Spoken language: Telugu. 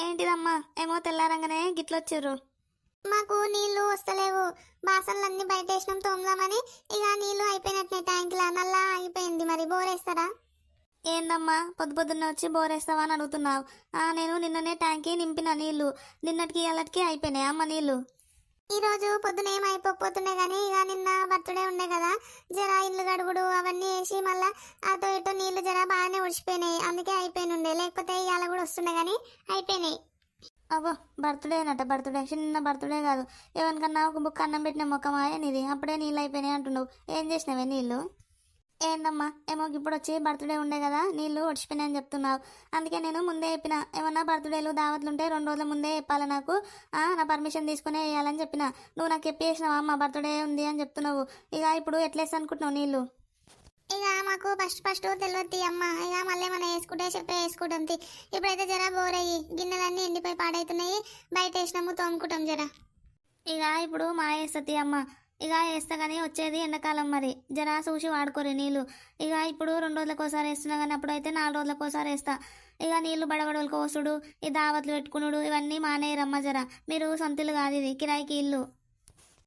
ఏంటిదమ్మా ఏమో తెల్లారంగానే గిట్లొచ్చిర్రు. మాకు నీళ్లు వస్తలేవు. బాసన్లన్నీ బయటేసినాం తోమదామని. ఇక నీళ్లు అయిపోయినట్టే, ట్యాంకులా నల్లా అయిపోయింది. మరి బోరేస్తారా? ఏందమ్మా పొద్దు పొద్దున్నే వచ్చి బోరేస్తావా అని అడుగుతున్నావు? నేను నిన్ననే ట్యాంకి నింపిన నీళ్లు. నిన్నటికి అల్లటికి అయిపోయినాయి అమ్మ నీళ్లు. ఈ రోజు పొద్దున ఏం అయిపోతుండే గానీ ఇక నిన్న బర్త్డే ఉండే కదా, జర ఇల్లు గడుగుడు అవన్నీ వేసి మళ్ళా అటు ఇటు నీళ్లు జర బాగానే ఉడిచిపోయినాయి. అందుకే అయిపోయినుండే, లేకపోతే ఇవాళ కూడా వస్తుండే గానీ అయిపోయినాయి. అబ్బో బర్త్డే అనట, బర్త్డే చిన్న బర్త్డే కాదు. ఎవరికన్నా ఒక బుక్ అన్నం పెట్టిన ముఖమాయే నీది. అప్పుడే నీళ్ళు అయిపోయినాయి అంటున్నావు. ఏం చేసినావే నీళ్ళు? ఏందమ్మా ఏమో ఇప్పుడు వచ్చి బర్త్డే ఉండే కదా నీళ్ళు ఒడిచిపోయినాయని చెప్తున్నావు. అందుకే నేను ముందే చెప్పిన, ఏమన్నా బర్త్డేలు దావత్లు ఉంటే 2 రోజుల ముందే చెప్పాలి నాకు. నా పర్మిషన్ తీసుకునే వేయాలని చెప్పిన. నువ్వు నాకు చెప్పేసినావా అమ్మ బర్త్డే ఉంది అని చెప్తున్నావు. ఇక ఇప్పుడు ఎట్లేస్తా అనుకుంటున్నావు నీళ్ళు? ఇక మాకు ఫస్ట్ తెలియదు అమ్మ. ఇక మళ్ళీ మనం వేసుకుంటే చెప్పే వేసుకుంటాం. ఇప్పుడైతే జర బోరయ్యి గిన్నెలన్నీ ఎండిపోయి పాడైతున్నాయి. బయట వేసినాము తోముకుంటాం జర. ఇక ఇప్పుడు మా వేస్తుంది అమ్మ. ఇక వేస్తా కానీ వచ్చేది ఎండాకాలం, మరి జరా చూసి వాడుకోరు నీళ్ళు. ఇక ఇప్పుడు 2 రోజులకు ఒకసారి వేస్తున్నా కానీ అప్పుడైతే 4 రోజులకు ఒకసారి వేస్తా. ఇక నీళ్లు బడబడలు కోసుడు, ఈ దావత్లు పెట్టుకునుడు ఇవన్నీ మానేయరమ్మ. జర మీరు సొంతలు కాదు, ఇది కిరాయికి ఇల్లు.